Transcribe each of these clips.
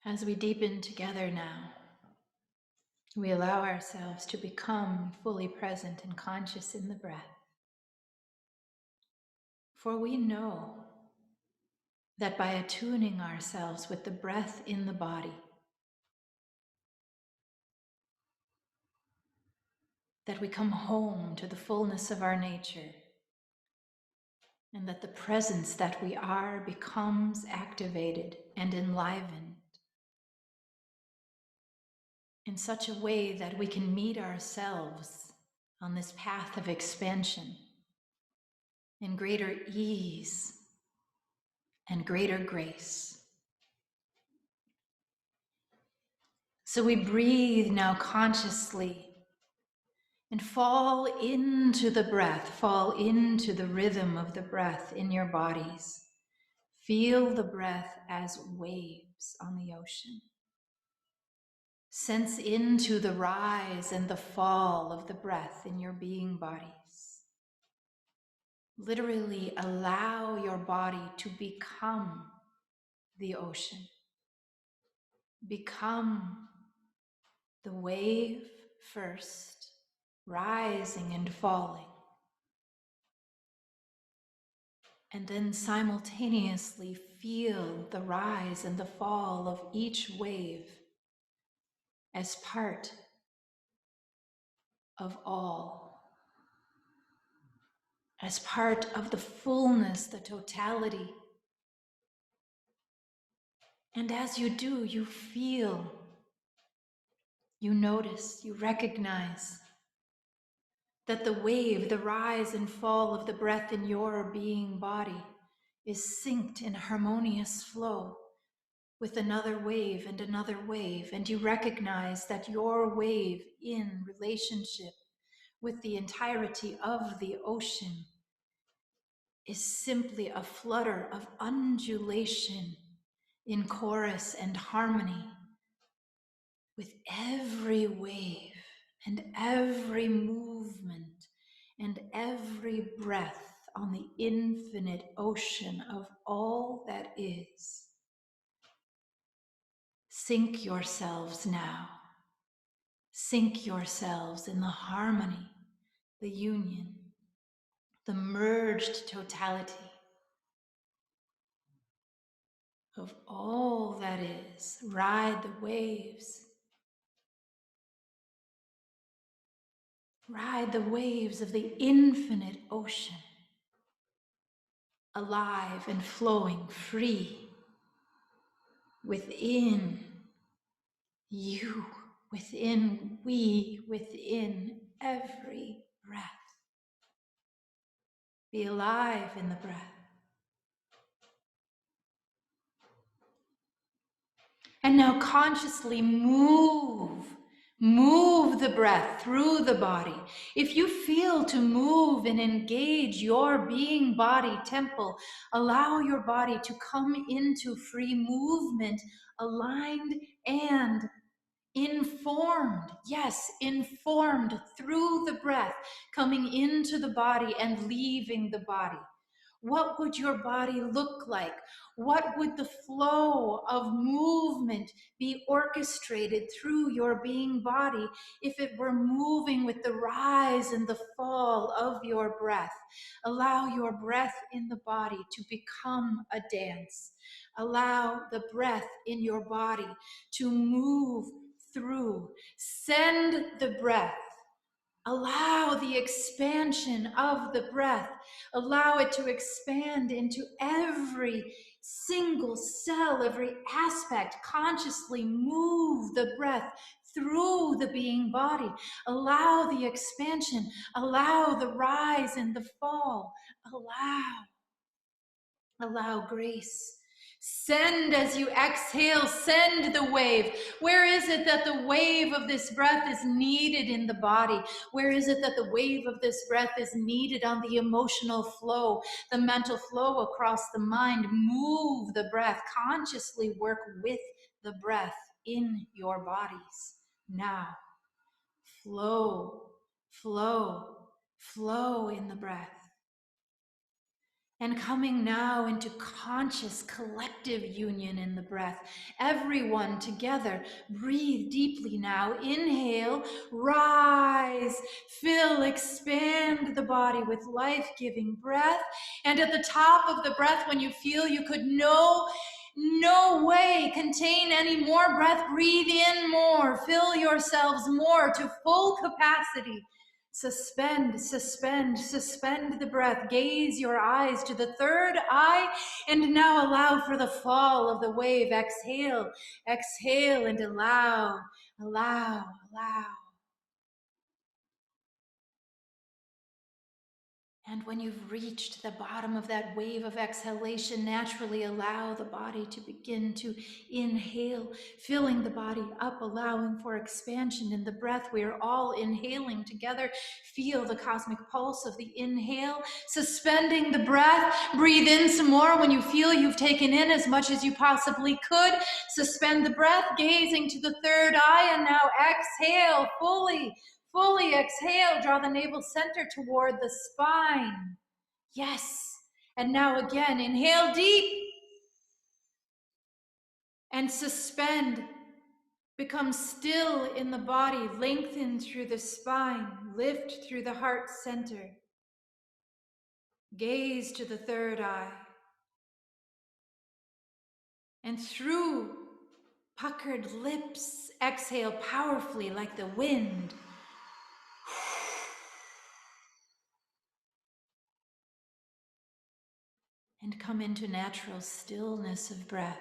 As we deepen together now, we allow ourselves to become fully present and conscious in the breath. For we know that by attuning ourselves with the breath in the body, that we come home to the fullness of our nature, and that the presence that we are becomes activated and enlivened in such a way that we can meet ourselves on this path of expansion in greater ease and greater grace. So we breathe now consciously and fall into the breath, fall into the rhythm of the breath in your bodies. Feel the breath as waves on the ocean. Sense into the rise and the fall of the breath in your being bodies. Literally allow your body to become the ocean. Become the wave first, rising and falling. And then simultaneously feel the rise and the fall of each wave as part of all, as part of the fullness, the totality. And as you do, you feel, you notice, you recognize that the wave, the rise and fall of the breath in your being body is synced in harmonious flow with another wave, and you recognize that your wave in relationship with the entirety of the ocean is simply a flutter of undulation in chorus and harmony with every wave and every movement and every breath on the infinite ocean of all that is. Sink yourselves now. Sink yourselves in the harmony, the union, the merged totality of all that is. Ride the waves. Ride the waves of the infinite ocean, alive and flowing free within you, within we, within every breath. Be alive in the breath. And now consciously move the breath through the body. If you feel to move and engage your being body temple, allow your body to come into free movement, aligned and informed. Yes, informed through the breath, coming into the body and leaving the body. What would your body look like? What would the flow of movement be orchestrated through your being body if it were moving with the rise and the fall of your breath? Allow your breath in the body to become a dance. Allow the breath in your body to move through. Send the breath. Allow the expansion of the breath. Allow it to expand into every single cell, every aspect. Consciously move the breath through the being body. Allow the expansion. Allow the rise and the fall. Allow grace. Send as you exhale, send the wave. Where is it that the wave of this breath is needed in the body? Where is it that the wave of this breath is needed on the emotional flow, the mental flow across the mind? Move the breath. Consciously work with the breath in your bodies. Now, flow, flow, flow in the breath. And coming now into conscious collective union in the breath. Everyone together, breathe deeply now. Inhale, rise, fill, expand the body with life-giving breath. And at the top of the breath, when you feel you could no way contain any more breath, breathe in more, fill yourselves more to full capacity. Suspend, suspend, suspend the breath. Gaze your eyes to the third eye, and now allow for the fall of the wave. Exhale, exhale, and allow, allow, allow. And when you've reached the bottom of that wave of exhalation, naturally allow the body to begin to inhale, filling the body up, allowing for expansion in the breath. We are all inhaling together. Feel the cosmic pulse of the inhale, suspending the breath. Breathe in some more when you feel you've taken in as much as you possibly could. Suspend the breath, gazing to the third eye, and now exhale fully. Fully exhale, draw the navel center toward the spine. Yes. And now again, inhale deep and suspend. Become still in the body, lengthen through the spine, lift through the heart center. Gaze to the third eye. And through puckered lips, exhale powerfully like the wind. And come into natural stillness of breath.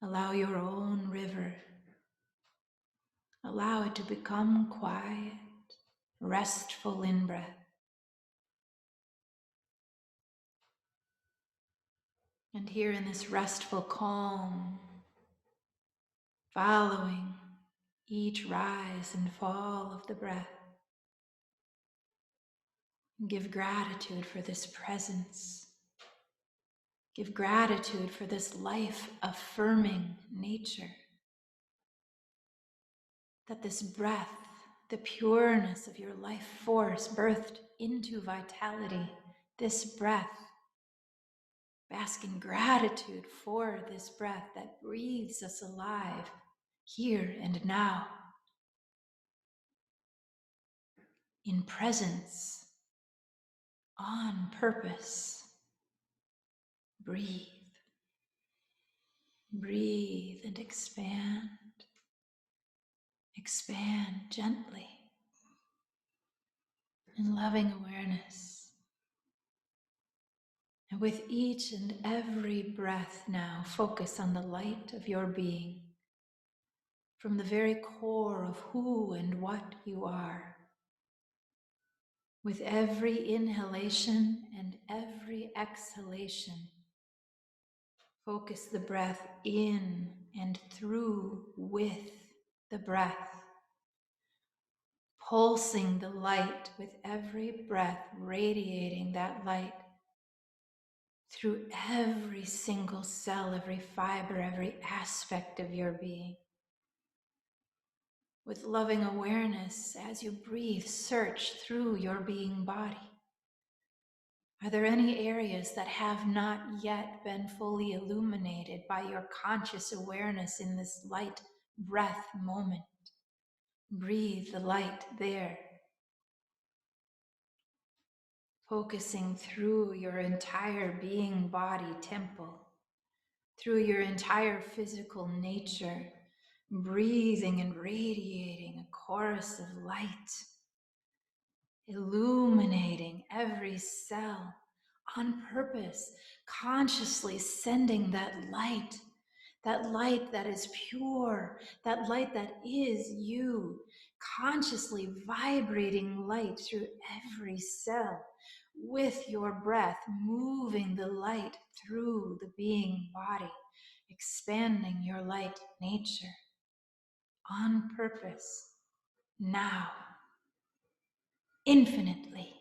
Allow your own river. Allow it to become quiet, restful in breath. And here in this restful calm, following each rise and fall of the breath, give gratitude for this presence. Give gratitude for this life-affirming nature. That this breath, the pureness of your life force birthed into vitality, this breath, bask in gratitude for this breath that breathes us alive here and now, in presence, on purpose. Breathe. Breathe and expand. Expand gently in loving awareness. And with each and every breath now, focus on the light of your being, from the very core of who and what you are. With every inhalation and every exhalation, focus the breath in and through with the breath, pulsing the light with every breath, radiating that light through every single cell, every fiber, every aspect of your being. With loving awareness, as you breathe, search through your being body. Are there any areas that have not yet been fully illuminated by your conscious awareness in this light breath moment? Breathe the light there. Focusing through your entire being body temple, through your entire physical nature, breathing and radiating a chorus of light, illuminating every cell on purpose, consciously sending that light that is pure, that light that is you, consciously vibrating light through every cell with your breath, moving the light through the being body, expanding your light nature on purpose, now, infinitely,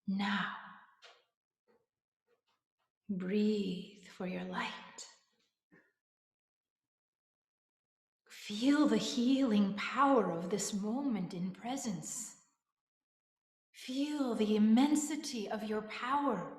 now. Breathe for your light. Feel the healing power of this moment in presence. Feel the immensity of your power.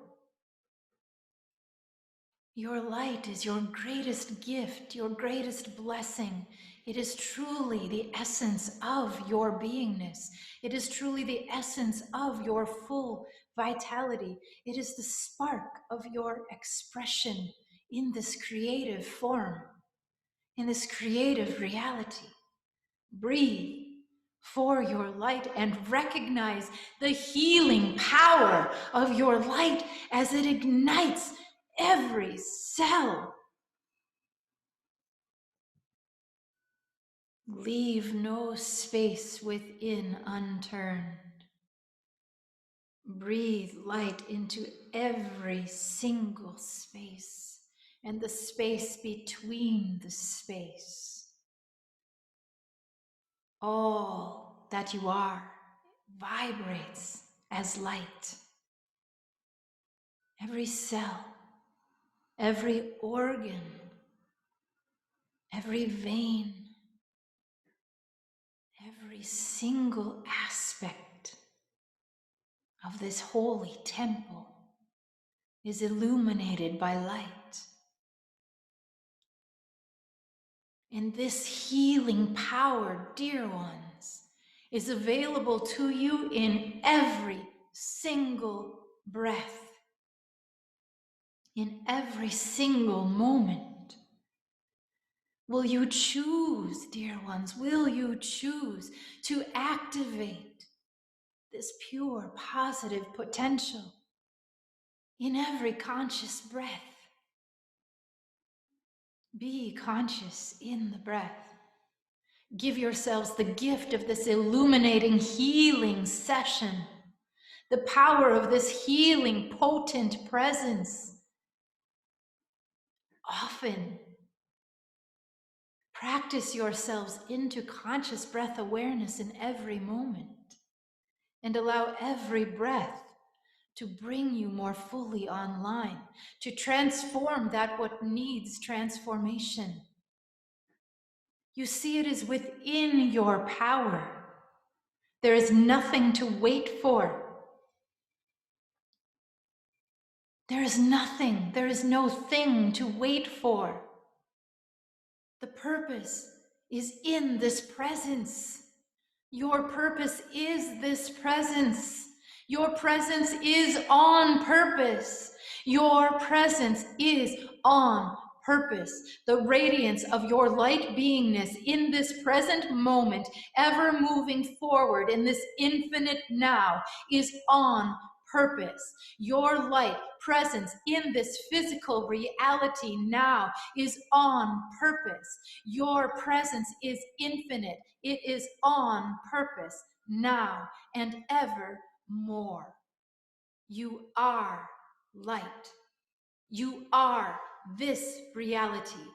Your light is your greatest gift, your greatest blessing. It is truly the essence of your beingness. It is truly the essence of your full vitality. It is the spark of your expression in this creative form, in this creative reality. Breathe for your light and recognize the healing power of your light as it ignites every cell. Leave no space within unturned. Breathe light into every single space and the space between the space. All that you are vibrates as light. Every cell, every organ, every vein, every single aspect of this holy temple is illuminated by light. And this healing power, dear ones, is available to you in every single breath, in every single moment. Will you choose, dear ones, will you choose to activate this pure, positive potential in every conscious breath? Be conscious in the breath. Give yourselves the gift of this illuminating, healing session, the power of this healing, potent presence. Often, practice yourselves into conscious breath awareness in every moment, and allow every breath to bring you more fully online, to transform that what needs transformation. You see, it is within your power. There is nothing to wait for. There is nothing, there is no thing to wait for. The purpose is in this presence. Your purpose is this presence. Your presence is on purpose. Your presence is on purpose. The radiance of your light beingness in this present moment, ever moving forward in this infinite now, is on purpose. Your light presence in this physical reality now is on purpose. Your presence is infinite. It is on purpose now and evermore. You are light. You are this reality.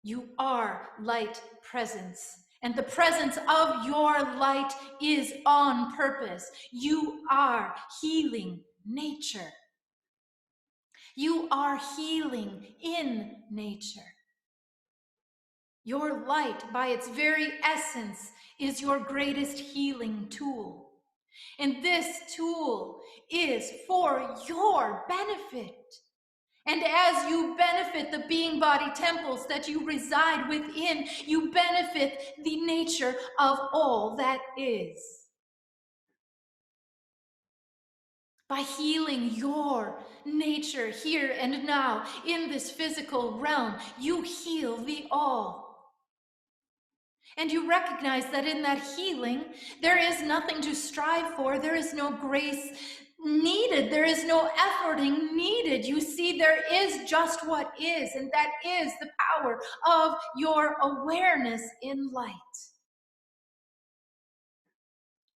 You are light presence. And the presence of your light is on purpose. You are healing nature. You are healing in nature. Your light, by its very essence, is your greatest healing tool. And this tool is for your benefit. And as you benefit the being body temples that you reside within, you benefit the nature of all that is. By healing your nature here and now in this physical realm, you heal the all. And you recognize that in that healing, there is nothing to strive for. There is no grace needed. There is no efforting needed. You see, there is just what is, and that is the power of your awareness in light.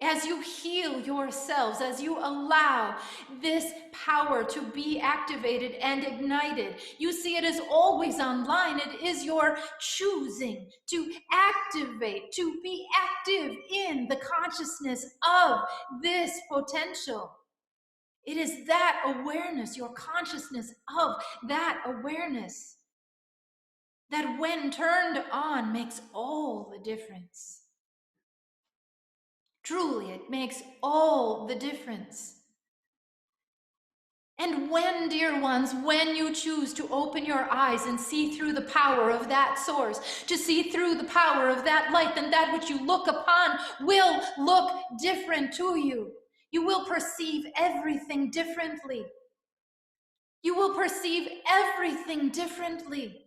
As you heal yourselves, as you allow this power to be activated and ignited, you see it is always online. It is your choosing to activate, to be active in the consciousness of this potential. It is that awareness, your consciousness of that awareness, that when turned on makes all the difference. Truly, it makes all the difference. And when, dear ones, when you choose to open your eyes and see through the power of that source, to see through the power of that light, then that which you look upon will look different to you. You will perceive everything differently. You will perceive everything differently.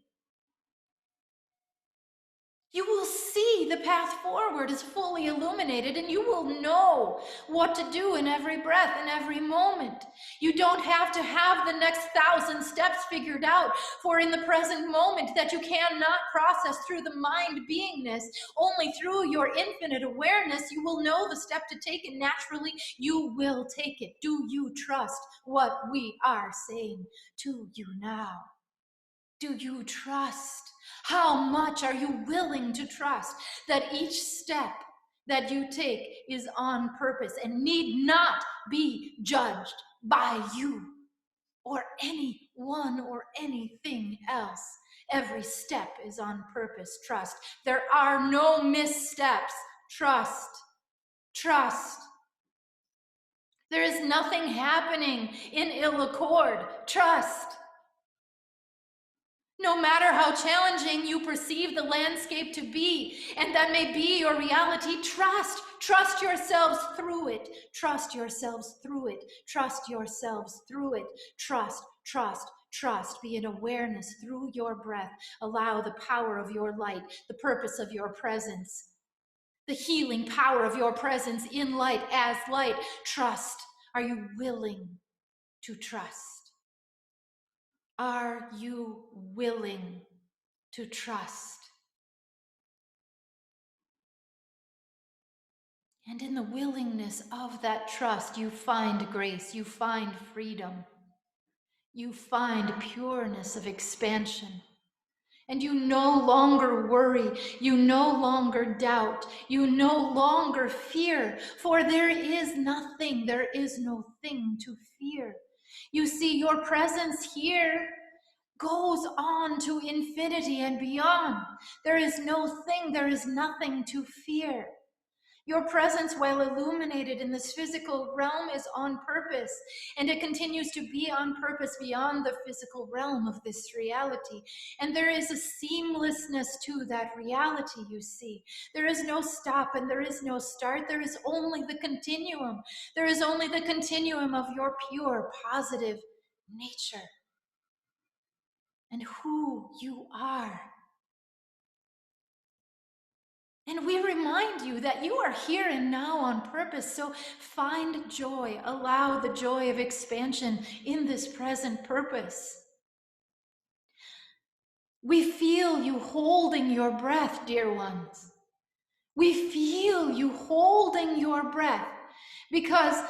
You will see the path forward is fully illuminated, and you will know what to do in every breath, in every moment. You don't have to have the next 1,000 steps figured out, for in the present moment that you cannot process through the mind beingness, only through your infinite awareness, you will know the step to take, and naturally you will take it. Do you trust what we are saying to you now? Do you trust? How much are you willing to trust that each step that you take is on purpose and need not be judged by you or anyone or anything else? Every step is on purpose. Trust. There are no missteps. Trust. Trust. There is nothing happening in ill accord. Trust. No matter how challenging you perceive the landscape to be, and that may be your reality, trust. Trust yourselves through it. Trust yourselves through it. Trust yourselves through it. Trust, trust, trust. Be in awareness through your breath. Allow the power of your light, the purpose of your presence, the healing power of your presence in light as light. Trust. Are you willing to trust? Are you willing to trust? And in the willingness of that trust, you find grace, you find freedom, you find pureness of expansion. And you no longer worry, you no longer doubt, you no longer fear, for there is nothing, there is no thing to fear. You see, your presence here goes on to infinity and beyond. There is no thing, there is nothing to fear. Your presence, while illuminated in this physical realm, is on purpose, and it continues to be on purpose beyond the physical realm of this reality. And there is a seamlessness to that reality, you see. There is no stop and there is no start. There is only the continuum. There is only the continuum of your pure, positive nature and who you are. And we remind you that you are here and now on purpose, so find joy. Allow the joy of expansion in this present purpose. We feel you holding your breath, dear ones. We feel you holding your breath, because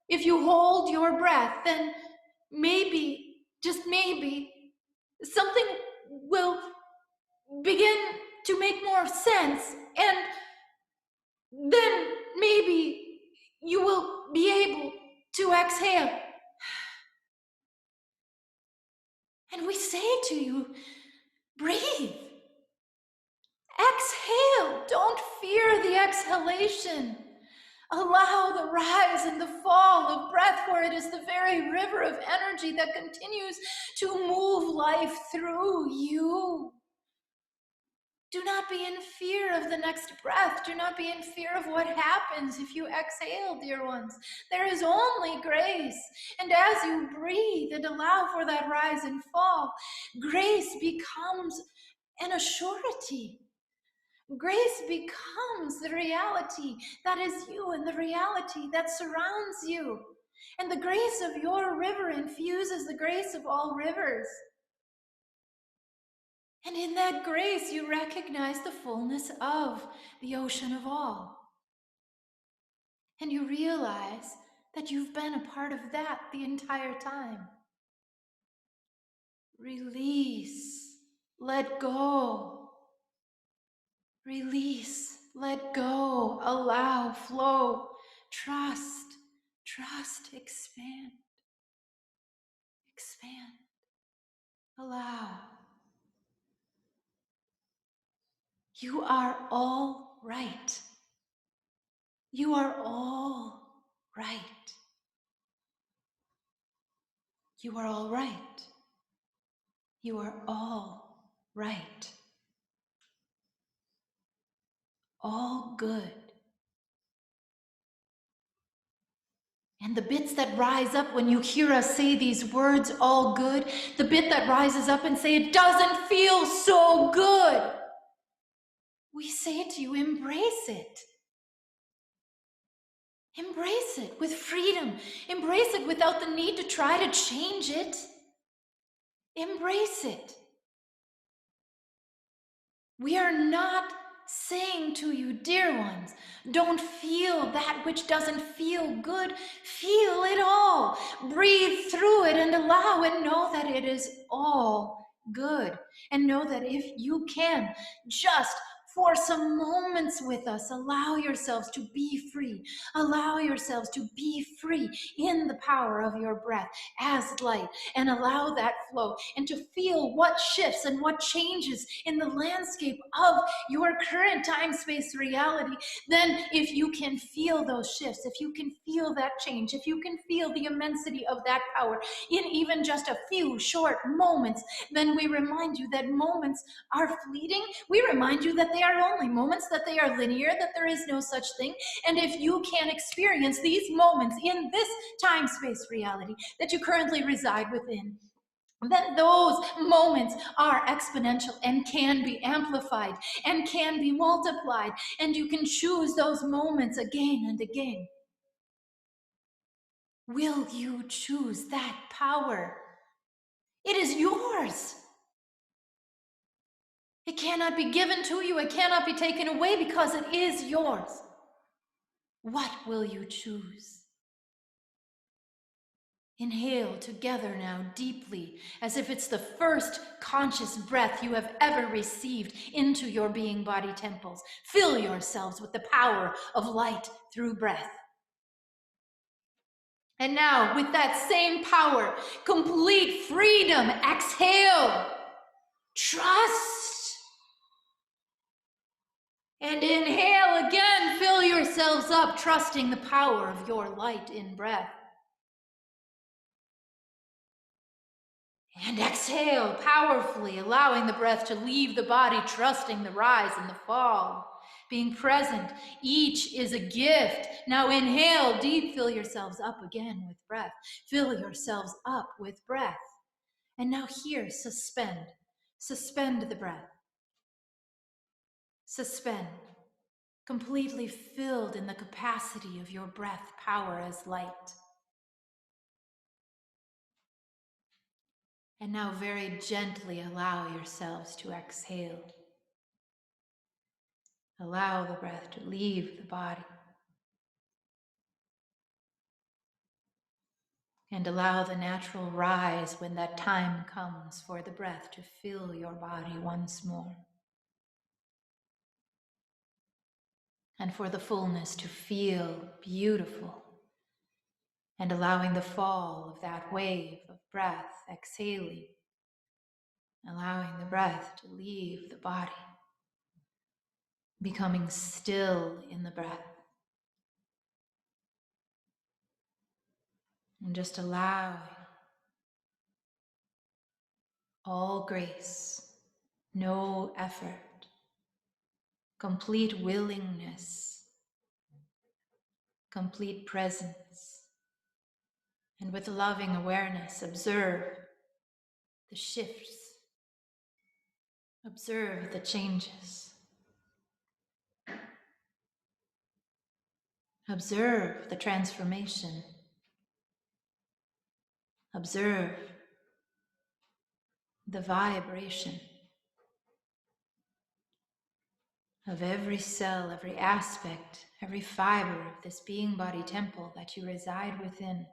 if you hold your breath, then maybe, just maybe, something will begin to make more sense, and then maybe you will be able to exhale. And we say to you, breathe. Exhale. Don't fear the exhalation. Allow the rise and the fall of breath, for it is the very river of energy that continues to move life through you. Do not be in fear of the next breath. Do not be in fear of what happens if you exhale, dear ones. There is only grace. And as you breathe and allow for that rise and fall, grace becomes an assurity. Grace becomes the reality that is you and the reality that surrounds you. And the grace of your river infuses the grace of all rivers. And in that grace, you recognize the fullness of the ocean of all. And you realize that you've been a part of that the entire time. Release, let go. Release, let go, allow, flow, trust, trust, expand, expand, allow. You are all right. You are all right. You are all right. You are all right. All good. And the bits that rise up when you hear us say these words, all good, the bit that rises up and say, it doesn't feel so good. We say to you, embrace it. Embrace it with freedom. Embrace it without the need to try to change it. Embrace it. We are not saying to you, dear ones, don't feel that which doesn't feel good. Feel it all. Breathe through it and allow and know that it is all good. And know that if you can, just for some moments with us, allow yourselves to be free. Allow yourselves to be free in the power of your breath as light, and allow that flow and to feel what shifts and what changes in the landscape of your current time-space reality. Then if you can feel those shifts, if you can feel that change, if you can feel the immensity of that power in even just a few short moments, then we remind you that moments are fleeting. We remind you that they are only moments, that they are linear, that there is no such thing. And if you can experience these moments in this time-space reality that you currently reside within, then those moments are exponential and can be amplified and can be multiplied, and you can choose those moments again and again. Will you choose that power? It is yours. It cannot be given to you. It cannot be taken away because it is yours. What will you choose? Inhale together now deeply, as if it's the first conscious breath you have ever received into your being body temples. Fill yourselves with the power of light through breath. And now, with that same power, complete freedom, exhale. Trust. And inhale again, fill yourselves up, trusting the power of your light in breath. And exhale powerfully, allowing the breath to leave the body, trusting the rise and the fall. Being present, each is a gift. Now inhale deep, fill yourselves up again with breath. Fill yourselves up with breath. And now here, suspend. Suspend the breath. Suspend. Completely filled in the capacity of your breath power as light. And now very gently allow yourselves to exhale. Allow the breath to leave the body. And allow the natural rise when that time comes for the breath to fill your body once more. And for the fullness to feel beautiful. And allowing the fall of that wave of breath, exhaling. Allowing the breath to leave the body. Becoming still in the breath. And just allowing all grace, no effort, complete willingness, complete presence. And with loving awareness, observe the shifts, observe the changes, observe the transformation, observe the vibration of every cell, every aspect, every fiber of this being body temple that you reside within,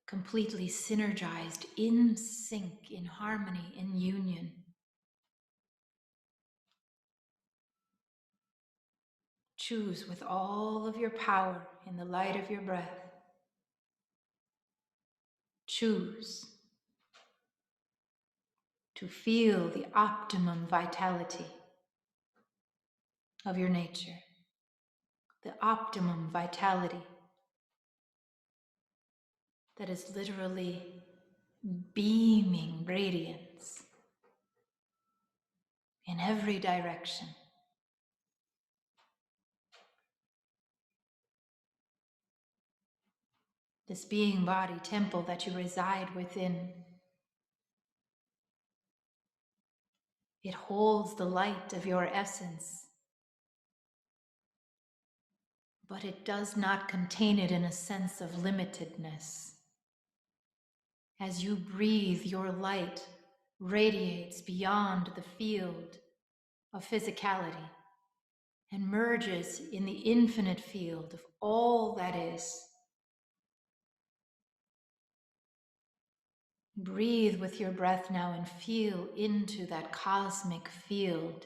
completely synergized, in sync, in harmony, in union. Choose with all of your power in the light of your breath. Choose to feel the optimum vitality. of your nature, the optimum vitality that is literally beaming radiance in every direction. This being body temple that you reside within, it holds the light of your essence, but it does not contain it in a sense of limitedness. As you breathe, your light radiates beyond the field of physicality and merges in the infinite field of all that is. Breathe with your breath now and feel into that cosmic field,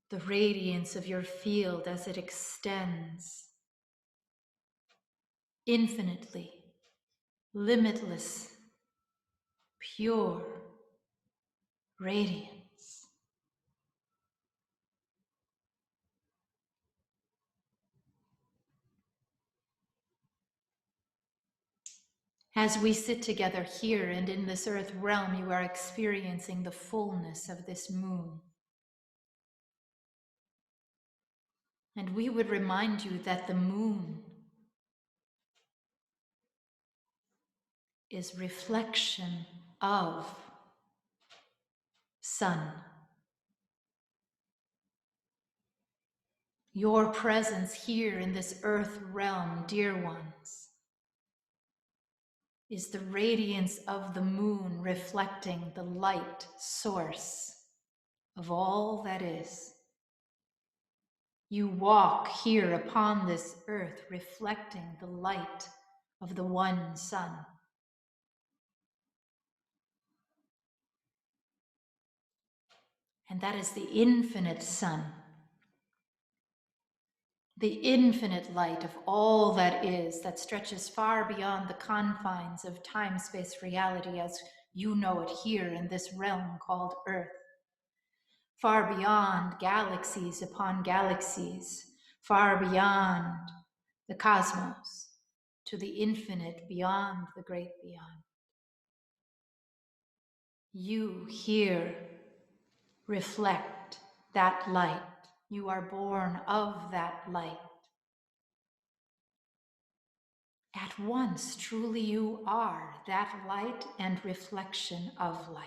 the radiance of your field as it extends infinitely, limitless, pure radiance. As we sit together here and in this earth realm, you are experiencing the fullness of this moon. And we would remind you that the moon is reflection of sun. Your presence here in this earth realm, dear ones, is the radiance of the moon reflecting the light source of all that is. You walk here upon this earth reflecting the light of the one sun. And that is the infinite sun, the infinite light of all that is, that stretches far beyond the confines of time-space reality as you know it here in this realm called Earth. Far beyond galaxies upon galaxies, far beyond the cosmos, to the infinite beyond the great beyond. You here reflect that light. You are born of that light. At once, truly you are that light and reflection of light.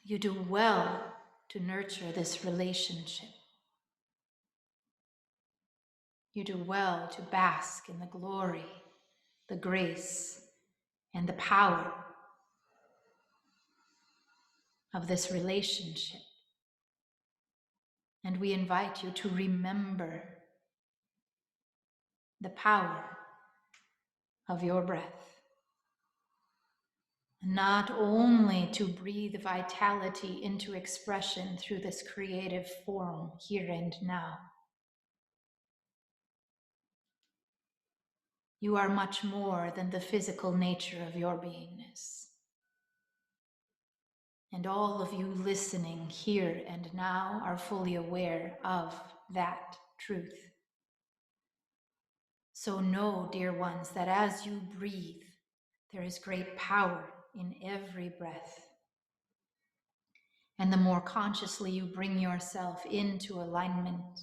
You do well to nurture this relationship. You do well to bask in the glory, the grace, and the power of this relationship. And we invite you to remember the power of your breath. Not only to breathe vitality into expression through this creative form here and now. You are much more than the physical nature of your beingness. And all of you listening here and now are fully aware of that truth. So know, dear ones, that as you breathe, there is great power in every breath. And the more consciously you bring yourself into alignment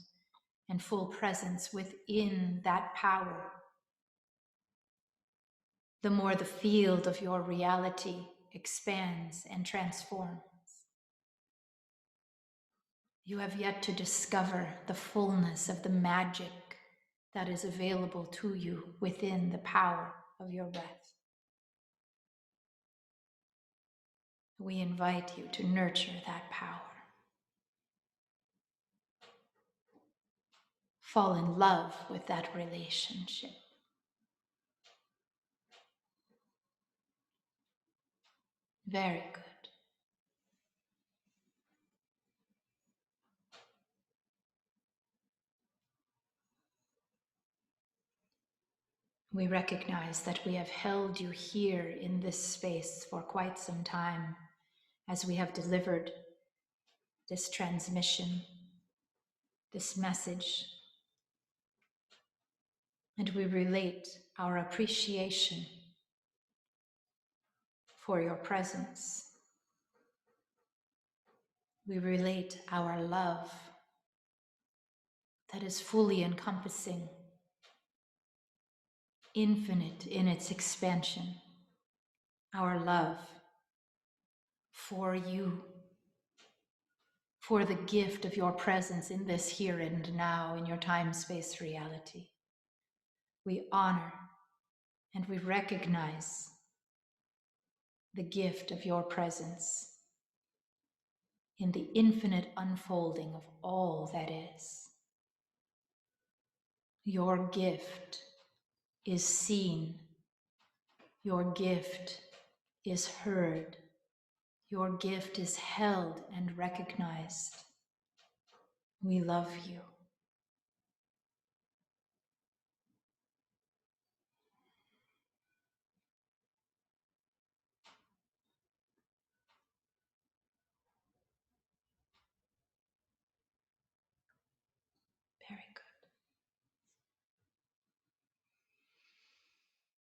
and full presence within that power, the more the field of your reality expands and transforms. You have yet to discover the fullness of the magic that is available to you within the power of your breath. We invite you to nurture that power. Fall in love with that relationship. Very good. We recognize that we have held you here in this space for quite some time, as we have delivered this transmission, this message, and we relate our appreciation for your presence. We relate our love that is fully encompassing, infinite in its expansion, our love for you, for the gift of your presence in this here and now, in your time-space reality. We honor and we recognize the gift of your presence in the infinite unfolding of all that is. Your gift is seen. Your gift is heard. Your gift is held and recognized. We love you.